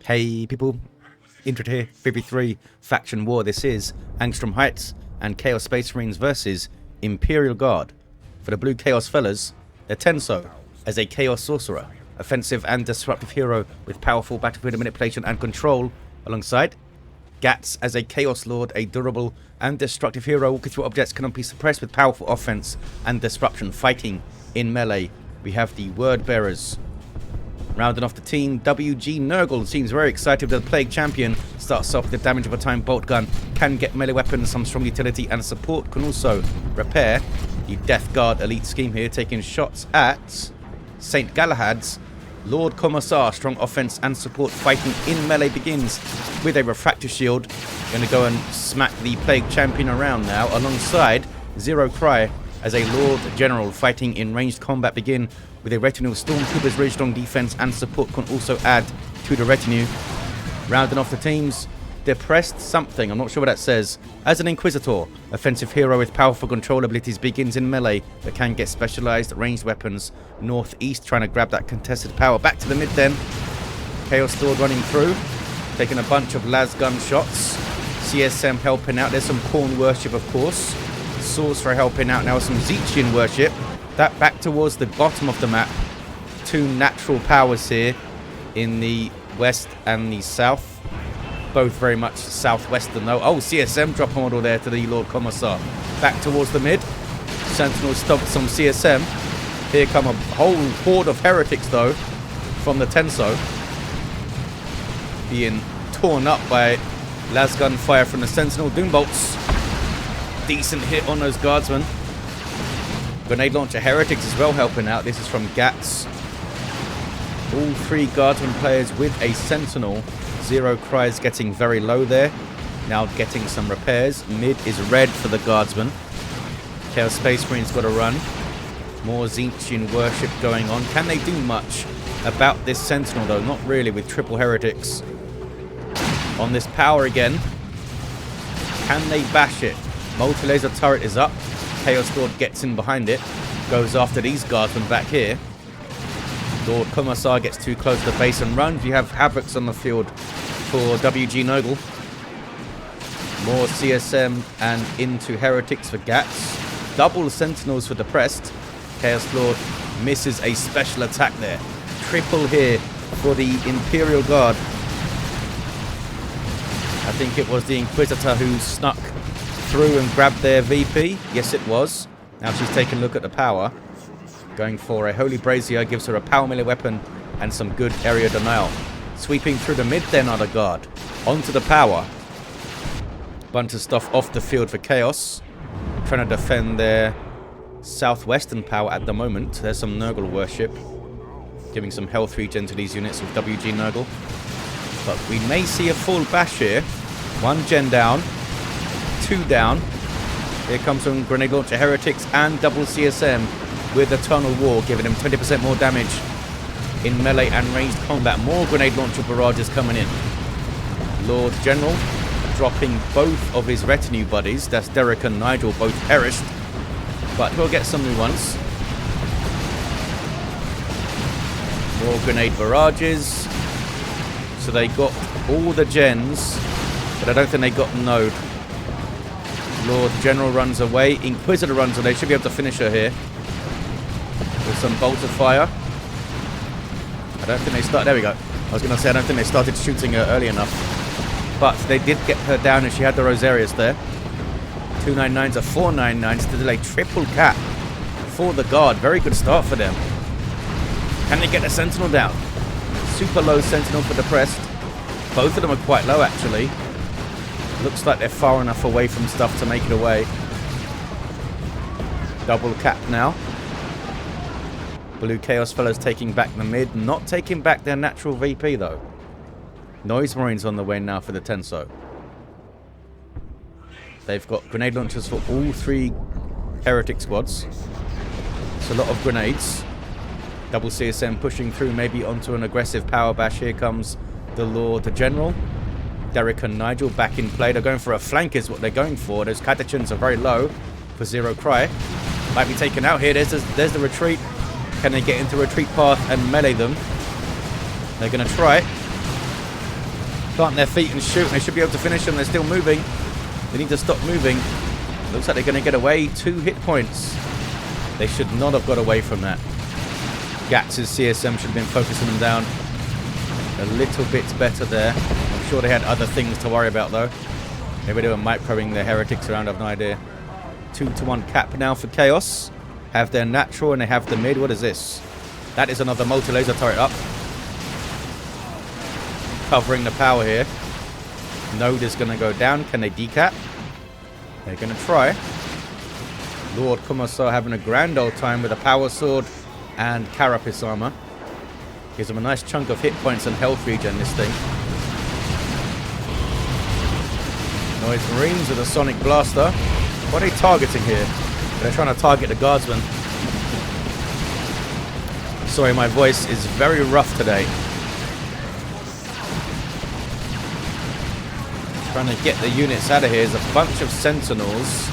Hey people, Intro here, 53 Faction War. This is Angstrom Heights and Chaos Space Marines versus Imperial Guard. For the Blue Chaos fellas, they're Tenso as a Chaos Sorcerer, offensive and disruptive hero with powerful battlefield manipulation and control, alongside Gatts as a Chaos Lord, a durable and destructive hero walking through objects cannot be suppressed with powerful offense and disruption. Fighting in melee, we have the Word Bearers. Rounding off the team, WG Nurgle seems very excited with the Plague Champion. Starts off with the damage of a time bolt gun, can get melee weapons, some strong utility, and support can also repair. The Death Guard elite scheme here, taking shots at St. Galahad's Lord Commissar. Strong offense and support. Fighting in melee begins with a refractor shield. Going to go and smack the Plague Champion around now, alongside Zero Cry as a Lord General. Fighting in ranged combat begin with a retinue of Stormtroopers. Very strong defense and support can also add to the retinue. Rounding off the teams, Depressed something, I'm not sure what that says, as an Inquisitor. Offensive hero with powerful control abilities, begins in melee but can get specialized ranged weapons. Northeast, trying to grab that contested power. Back to the mid then. Chaos Lord running through, taking a bunch of las gun shots. CSM helping out. There's some Khorne worship, of course. Sorcerer helping out now with some Tzeentchian worship. That back towards the bottom of the map. Two natural powers here in the west and the south. Both very much southwestern though. Oh, CSM drop model there to the Lord Commissar. Back towards the mid. Sentinel stopped some CSM. Here come a whole horde of heretics though from the Tenso. Being torn up by las gun fire from the Sentinel. Doom bolts. Decent hit on those guardsmen. Grenade launcher heretics as well helping out. This is from Gatts. All three guardsman players with a Sentinel. Zero Cries getting very low there. Now getting some repairs. Mid is red for the guardsman. Chaos Space Marines got to run. More Tzeentchian worship going on. Can they do much about this Sentinel though? Not really, with triple heretics on this power again. Can they bash it? Multi-laser turret is up. Chaos Lord gets in behind it. Goes after these guardsmen back here. Lord Commissar gets too close to the base and runs. You have Havocs on the field for WG Nurgle. More CSM and into Heretics for Gatts. Double Sentinels for Depressed. Chaos Lord misses a special attack there. Triple here for the Imperial Guard. I think it was the Inquisitor who snuck through and grabbed their VP. Yes, it was. Now she's taking a look at the power. Going for a Holy Brazier, gives her a power melee weapon and some good area denial. Sweeping through the mid then are the guard. Onto the power. Bunch of stuff off the field for Chaos. Trying to defend their southwestern power at the moment. There's some Nurgle worship. Giving some health regen to these units with WG Nurgle. But we may see a full bash here. One gen down. Two down. Here comes some grenade launcher heretics and double CSM with Eternal War, giving him 20% more damage in melee and ranged combat. More grenade launcher barrages coming in. Lord General dropping both of his retinue buddies. That's Derek and Nigel, both perished. But he'll get some new ones. More grenade barrages. So they got all the gens, but I don't think they got Node. Lord General runs away. Inquisitor runs away. They should be able to finish her here. With some bolts of fire. I don't think they start. There we go. I was going to say I don't think they started shooting her early enough. But they did get her down and she had the Rosarius there. 299s are 499s to delay triple cap for the guard. Very good start for them. Can they get the Sentinel down? Super low Sentinel for Depressed. Both of them are quite low actually. Looks like they're far enough away from stuff to make it away. Double cap now. Blue Chaos fellows taking back the mid. Not taking back their natural VP though. Noise Marines on the way now for the Tenso. They've got grenade launchers for all three heretic squads. It's a lot of grenades. Double CSM pushing through maybe onto an aggressive power bash. Here comes the Lord General. Derek and Nigel back in play. They're going for a flank is what they're going for. Those catechins are very low for Zero Cry. Might be taken out here. There's the retreat. Can they get into retreat path and melee them? They're going to try it. Plant their feet and shoot. They should be able to finish them. They're still moving. They need to stop moving. Looks like they're going to get away. 2 hit points. They should not have got away from that. Gatts' CSM should have been focusing them down a little bit better there. I'm sure they had other things to worry about though. Maybe they were microing the heretics around, I've no idea. 2-1 cap now for Chaos. Have their natural and they have the mid. What is this? That is another multi-laser turret up. Covering the power here. Node is going to go down. Can they decap? They're going to try. Lord Commissar having a grand old time with a power sword and carapace armor. Gives them a nice chunk of hit points and health regen, this thing. Noise Marines with a sonic blaster. What are they targeting here? They're trying to target the guardsmen. Sorry, my voice is very rough today. Trying to get the units out of here. There's a bunch of sentinels.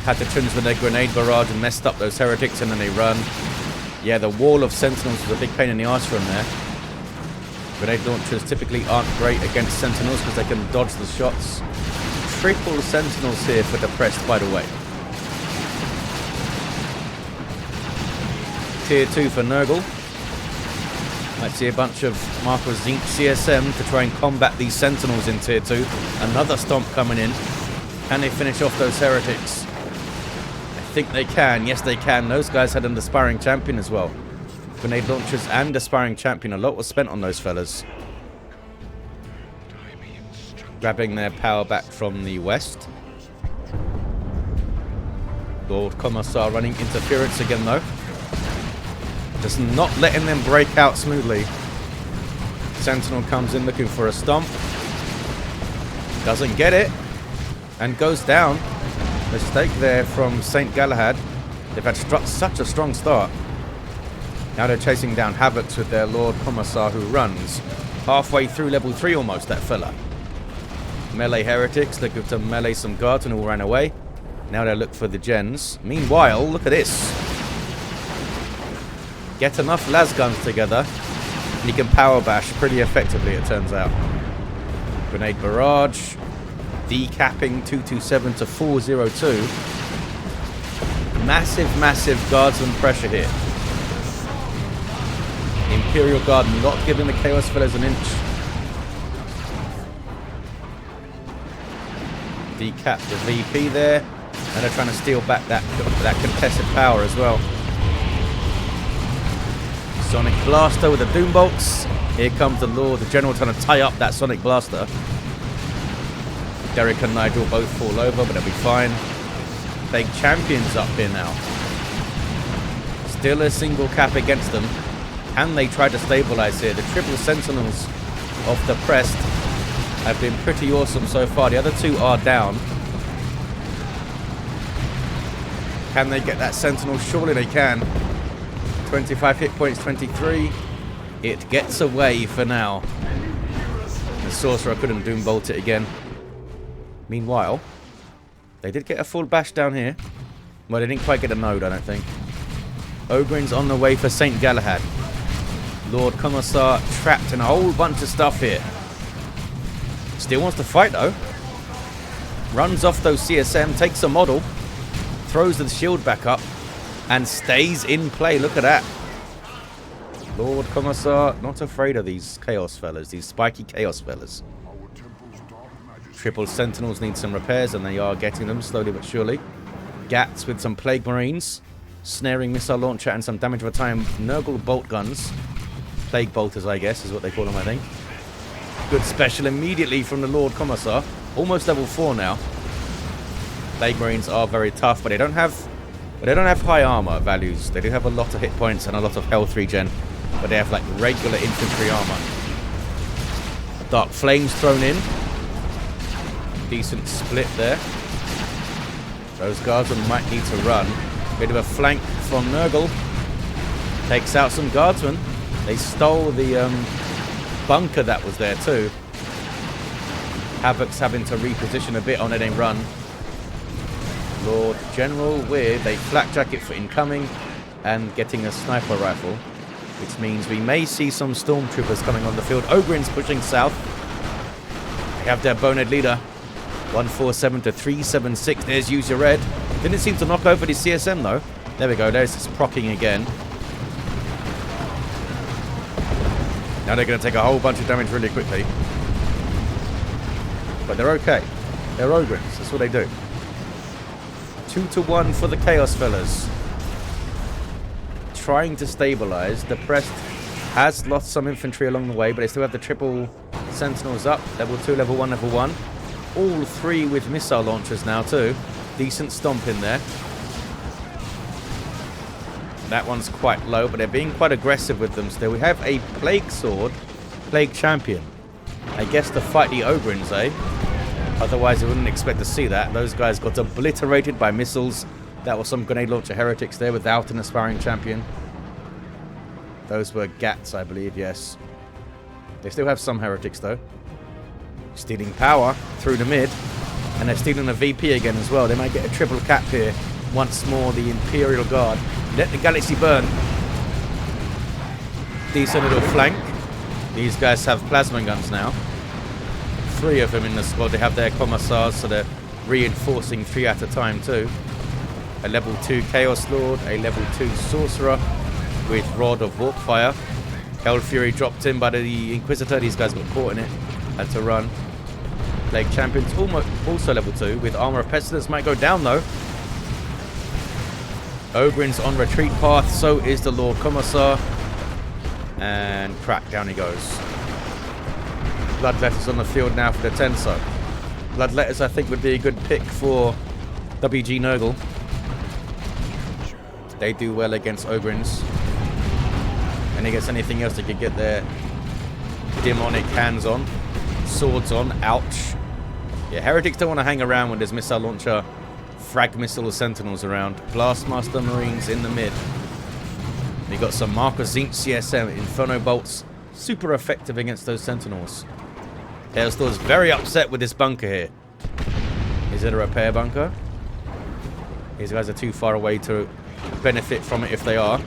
Had to trim with their grenade barrage and messed up those heretics, and then they run. Yeah, the wall of sentinels was a big pain in the arse from there. Grenade launchers typically aren't great against sentinels because they can dodge the shots. Triple sentinels here for depressed, by the way. Tier 2 for Nurgle. Might see a bunch of Marco Zinc CSM to try and combat these sentinels in Tier 2. Another stomp coming in. Can they finish off those heretics? I think they can. Yes, they can. Those guys had an aspiring champion as well. Grenade launchers and aspiring champion. A lot was spent on those fellas. Grabbing their power back from the west. Lord Commissar running interference again though. Just not letting them break out smoothly. Sentinel comes in looking for a stomp. Doesn't get it. And goes down. Mistake there from St. Galahad. They've had such a strong start. Now they're chasing down Havocs with their Lord Commissar who runs. Halfway through level 3 almost, that fella. Melee heretics looking to melee some guards and all ran away. Now they look for the gens. Meanwhile, look at this. Get enough las guns together and you can power bash pretty effectively, it turns out. Grenade barrage. Decapping 227 to 402. Massive guardsman pressure here. Imperial Guard not giving the Chaos fellas an inch. Decap the VP there. And they're trying to steal back that contested power as well. Sonic Blaster with the Doom Bolts. Here comes the Lord, the General trying to tie up that Sonic Blaster. Derek and Nigel both fall over, but they'll be fine. Big champions up here now. Still a single cap against them. Can they try to stabilize here? The triple sentinels of the Prest have been pretty awesome so far. The other two are down. Can they get that sentinel? Surely they can. 25 hit points, 23. It gets away for now. The Sorcerer couldn't Doom Bolt it again. Meanwhile, they did get a full bash down here. Well, they didn't quite get a node, I don't think. Ogren's on the way for St. Galahad. Lord Commissar trapped in a whole bunch of stuff here. Still wants to fight, though. Runs off those CSM, takes a model, throws the shield back up, and stays in play. Look at that. Lord Commissar, not afraid of these Chaos fellas, these spiky Chaos fellas. Triple Sentinels need some repairs, and they are getting them slowly but surely. Gatts with some Plague Marines. Snaring Missile Launcher and some damage over time. Nurgle Bolt Guns. Plague Bolters, I guess, is what they call them, I think. Good special immediately from the Lord Commissar. Almost level 4 now. Plague Marines are very tough, but they don't have high armor values. They do have a lot of hit points and a lot of health regen, but they have like regular infantry armor. Dark Flames thrown in. Decent split there. Those guardsmen might need to run. Bit of a flank from Nurgle. Takes out some guardsmen. They stole the bunker that was there too. Havoc's having to reposition a bit on it and run. Lord General with a flak jacket for incoming and getting a sniper rifle. which means we may see some stormtroopers coming on the field. Ogryn's pushing south. They have their bonehead leader. 147 to 376. There's Use Your Red. Didn't seem to knock over the CSM though. There we go. There's this procking again. Now they're going to take a whole bunch of damage really quickly. But they're okay. They're Ogryns. That's what they do. 2 to 1 for the Chaos fellas. Trying to stabilize. The Prest has lost some infantry along the way, but they still have the triple sentinels up. Level 2, level 1, level 1. All 3 with missile launchers now too. Decent stomp in there. That one's quite low, but they're being quite aggressive with them still. We have a Plague Sword, Plague Champion. I guess to fight the Ogryns, eh? Otherwise, I wouldn't expect to see that. Those guys got obliterated by missiles. That was some grenade launcher heretics there without an aspiring champion. Those were Gatts, I believe, yes. They still have some heretics, though. Stealing power through the mid. And they're stealing a VP again as well. They might get a triple cap here. Once more, the Imperial Guard. Let the Galaxy burn. Decent little flank. These guys have plasma guns now. 3 of them in the squad. They have their Commissars, so they're reinforcing 3 at a time too. A level 2 Chaos Lord, a level 2 Sorcerer with Rod of Warpfire. Hell Fury dropped in by the Inquisitor. These guys got caught in it. Had to run. Plague Champions also level 2 with Armor of Pestilence. Might go down though. Ogryn's on retreat path. So is the Lord Commissar. And crack, down he goes. Bloodletters on the field now for the Tenso. Bloodletters, I think, would be a good pick for WG Nurgle. They do well against Ogryns. And against anything else they could get their demonic hands on. Swords on. Ouch. Yeah, Heretics don't want to hang around when there's missile launcher, frag missile sentinels around. Blastmaster Marines in the mid. We got some Marcus Zinc CSM Inferno Bolts. Super effective against those sentinels. Chaos Lord's very upset with this bunker here. Is it a repair bunker? These guys are too far away to benefit from it if they are.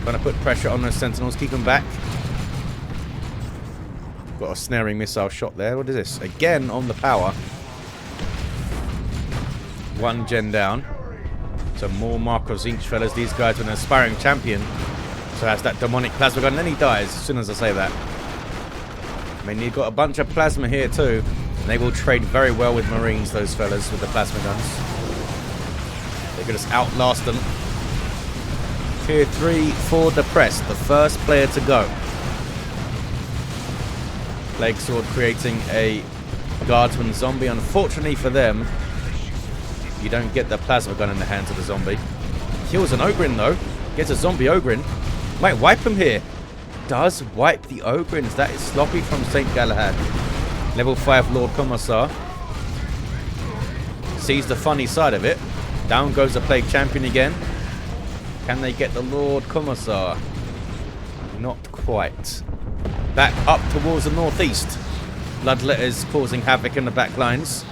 Gonna put pressure on those sentinels, keep them back. Got a snaring missile shot there. What is this? Again on the power. 1 gen down. So more Marcos Zinch fellas. These guys are an aspiring champion. So that's that demonic plasma gun. And then he dies as soon as I say that. I mean, you've got a bunch of plasma here too. And they will trade very well with Marines, those fellas, with the plasma guns. They could just outlast them. Tier 3 for the Prest. The first player to go. Plague Sword creating a Guardsman zombie. Unfortunately for them, you don't get the plasma gun in the hands of the zombie. Kills an Ogryn though. Gets a zombie Ogryn. Might wipe him here. Does wipe the Ogryns. That is sloppy from St. Galahad. Level 5 Lord Commissar. Sees the funny side of it. Down goes the Plague Champion again. Can they get the Lord Commissar? Not quite. Back up towards the northeast. Bloodletters causing havoc in the back lines.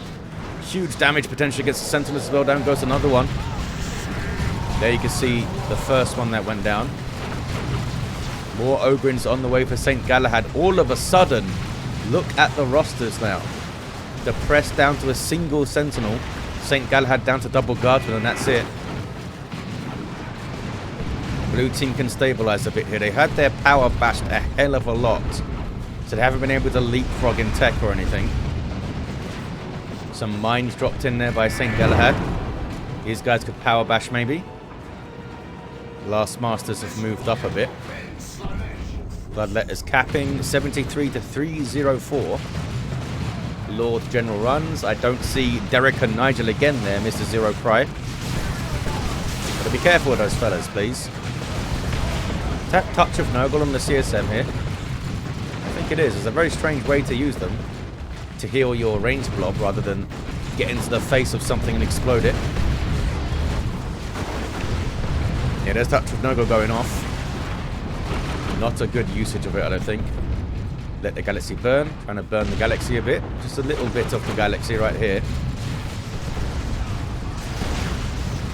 Huge damage potential against the Sentinels as well. Down goes another one. There you can see the first one that went down. More Ogryns on the way for St. Galahad. All of a sudden, look at the rosters now. The Press down to a single Sentinel. St. Galahad down to double Guardsman, and that's it. Blue team can stabilize a bit here. They had their power bashed a hell of a lot. So they haven't been able to leapfrog in tech or anything. Some mines dropped in there by St. Galahad. These guys could power bash maybe. Last Masters have moved up a bit. Bloodletters capping 73 to 304. Lord General runs. I don't see Derek and Nigel again there, Mr. Zero Cry. But be careful with those fellas, please. Tap touch of Nurgle on the CSM here. I think it is. It's a very strange way to use them. To heal your range blob rather than get into the face of something and explode it. Yeah, there's touch of Nurgle going off. Not a good usage of it, I don't think. Let the galaxy burn. Trying to burn the galaxy a bit. Just a little bit of the galaxy right here.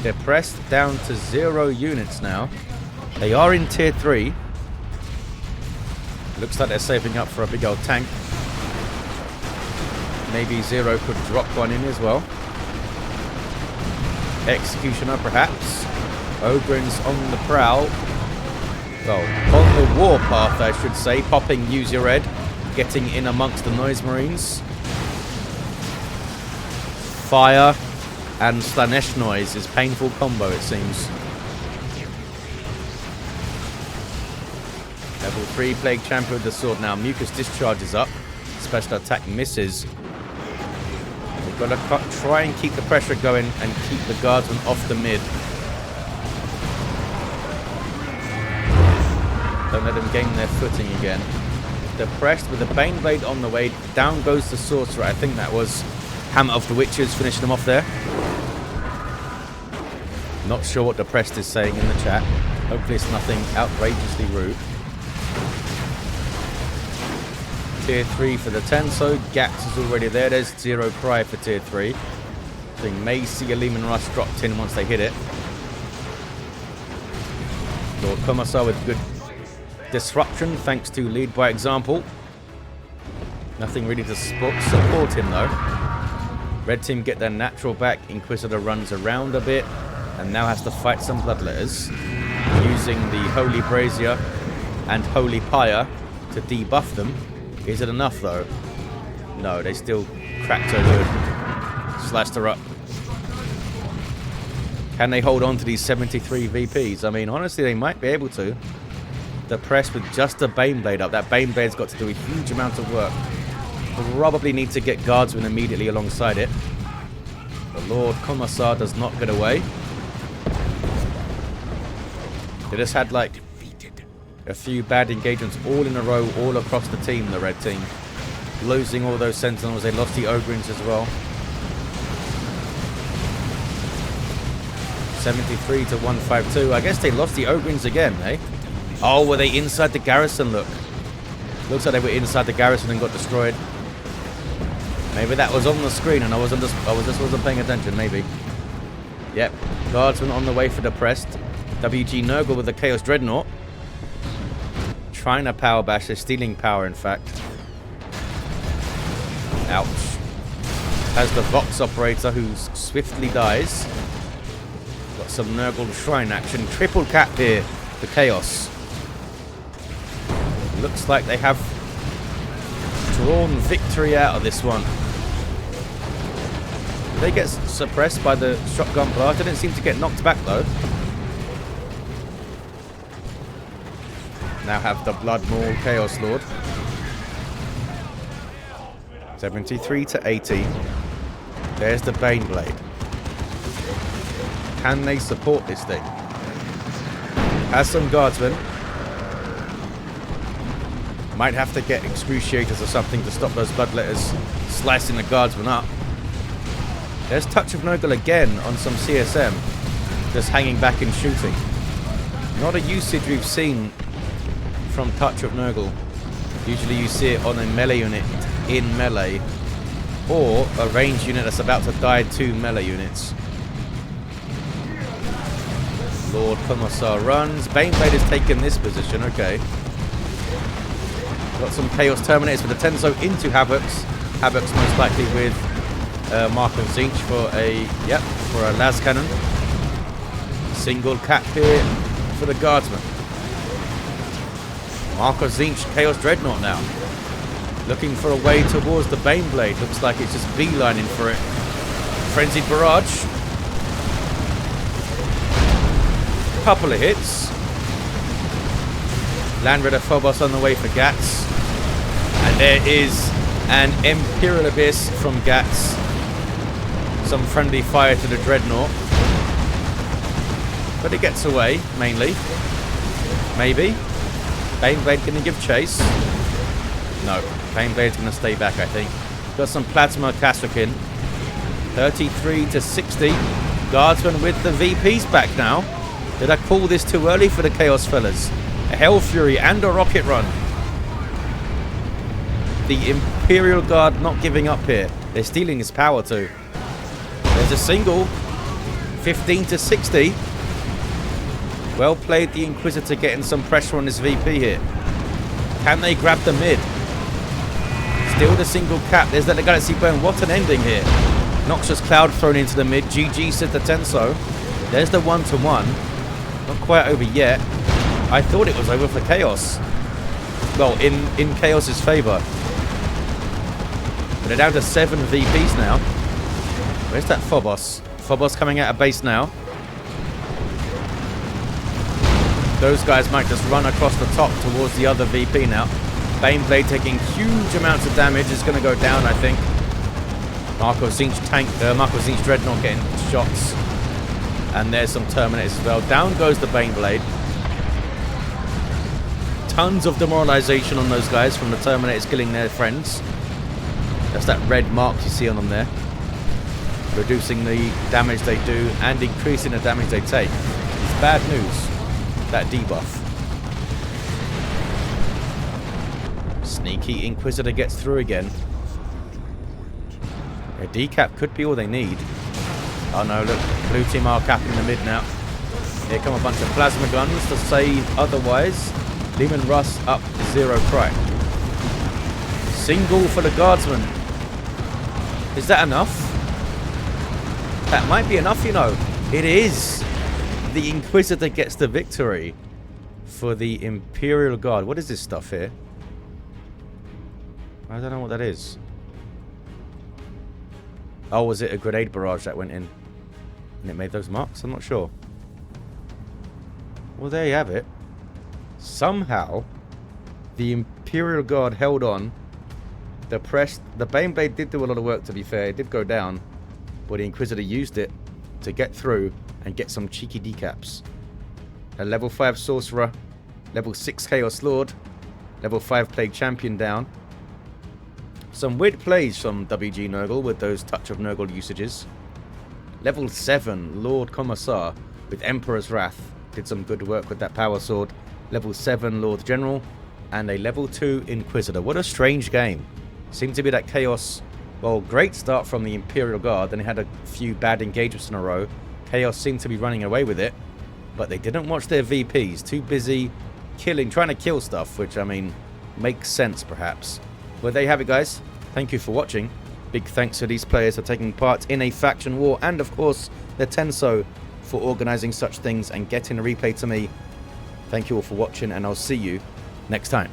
They're pressed down to 0 units now. They are in tier 3. Looks like they're saving up for a big old tank. Maybe Zero could drop one in as well. Executioner perhaps. Ogrins on the prowl. Well, on the warpath I should say. Popping Use Your Head. Getting in amongst the Noise Marines. Fire and Slanesh Noise is painful combo it seems. Level 3 Plague Champion with the sword now. Mucus Discharge is up. Special attack misses. We've got to try and keep the pressure going and keep the guardsmen off the mid. Don't let them gain their footing again. They're pressed with the Bane Blade on the way. Down goes the Sorcerer. I think that was Hammer of the Witches finishing them off there. Not sure what the Prest is saying in the chat. Hopefully it's nothing outrageously rude. Tier 3 for the Tenso. Gatts is already there. There's Zero Cry for tier 3. They may see a Lehman Rush dropped in once they hit it. Lord Commissar with good disruption thanks to lead by example. Nothing really to support him though. Red team get their natural back. Inquisitor runs around a bit and now has to fight some Bloodletters using the Holy Brazier and Holy Pyre to debuff them. Is it enough though? No, they still cracked her good. Slashed her up. Can they hold on to these 73 VPs? I mean, honestly, they might be able to. The press with just a Bane Blade up. That Bane Blade's got to do a huge amount of work. Probably need to get guardsmen immediately alongside it. The Lord Commissar does not get away. They just had like a few bad engagements all in a row, all across the team, the red team. Losing all those sentinels. They lost the Ogrins as well. 73 to 152. I guess they lost the Ogrins again, eh? Oh, were they inside the garrison? Look. Looks like they were inside the garrison and got destroyed. Maybe that was on the screen and I just wasn't paying attention, maybe. Yep. Guardsmen on the way for the Prest. WG Nurgle with the Chaos Dreadnought. Trying to power bash. They're stealing power, in fact. Ouch. Has the Vox Operator who swiftly dies. Got some Nurgle Shrine action. Triple cap here. The Chaos. Looks like they have drawn victory out of this one. Did they get suppressed by the shotgun blast? Didn't seem to get knocked back though. Now have the Blood Maul Chaos Lord. 73 to 80. There's the Bane Blade. Can they support this thing? Has some guardsmen. Might have to get Excruciators or something to stop those Bloodletters slicing the guardsmen up. There's Touch of Nurgle again on some CSM. Just hanging back and shooting. Not a usage we've seen from Touch of Nurgle. Usually you see it on a melee unit in melee. Or a ranged unit that's about to die to melee units. Lord Commissar runs. Bane Blade has taken this position, okay. Got some Chaos Terminators for the Tenso into Havocs. Havocs most likely with Marco Zinch for a las cannon. Single cap here for the Guardsman. Marco Zinch, Chaos Dreadnought now. Looking for a way towards the Bane Blade. Looks like it's just beelining for it. Frenzied Barrage. Couple of hits. Landraider Phobos on the way for Gatts. And there is an Imperial Abyss from Gatts. Some friendly fire to the Dreadnought. But it gets away, mainly. Maybe. Bane Blade going to give chase. No. Bane Blade's going to stay back, I think. Got some Plasma Kasrkin. 33 to 60. Guardsman with the VPs back now. Did I call this too early for the Chaos fellas? A Hell Fury and a Rocket Run. The Imperial Guard not giving up here. They're stealing his power too. There's a single. 15 to 60. Well played, the Inquisitor, getting some pressure on this VP here. Can they grab the mid? Still the single cap. There's that the Galaxy burn. What an ending here. Noxious Cloud thrown into the mid. GG, said the Tenso. There's the 1-to-1. Not quite over yet. I thought it was over for Chaos. Well, in Chaos's favour. But they're down to 7 VPs now. Where's that Phobos? Phobos coming out of base now. Those guys might just run across the top towards the other VP now. Bane Blade taking huge amounts of damage. Is going to go down, I think. Marco Zinch Dreadnought getting shots. And there's some Terminators as well. Down goes the Bane Blade. Tons of demoralization on those guys from the Terminators killing their friends. That's that red mark you see on them there. Reducing the damage they do and increasing the damage they take. It's bad news, that debuff. Sneaky Inquisitor gets through again. A decap could be all they need. Oh no, look, blue team are capping the mid now. Here come a bunch of plasma guns to save otherwise. Demon Russ up 0 cry. Single for the guardsman. Is that enough? That might be enough, you know. It is. The Inquisitor gets the victory for the Imperial Guard. What is this stuff here? I don't know what that is. Oh, was it a grenade barrage that went in? And it made those marks? I'm not sure. Well, there you have it. Somehow, the Imperial Guard held on. The Bane Blade did do a lot of work, to be fair. It did go down. But the Inquisitor used it to get through and get some cheeky decaps. A level 5 Sorcerer. Level 6 Chaos Lord. Level 5 Plague Champion down. Some weird plays from WG Nurgle with those Touch of Nurgle usages. Level 7 Lord Commissar with Emperor's Wrath. Did some good work with that Power Sword. Level 7 Lord General. And a level 2 Inquisitor. What a strange game. Seemed to be that Chaos... Well, great start from the Imperial Guard. Then they had a few bad engagements in a row. Chaos seemed to be running away with it. But they didn't watch their VPs. Too busy trying to kill stuff. Which, I mean, makes sense perhaps. Well, there you have it, guys. Thank you for watching. Big thanks to these players for taking part in a faction war. And, of course, the Tenso for organising such things and getting a replay to me. Thank you all for watching, and I'll see you next time.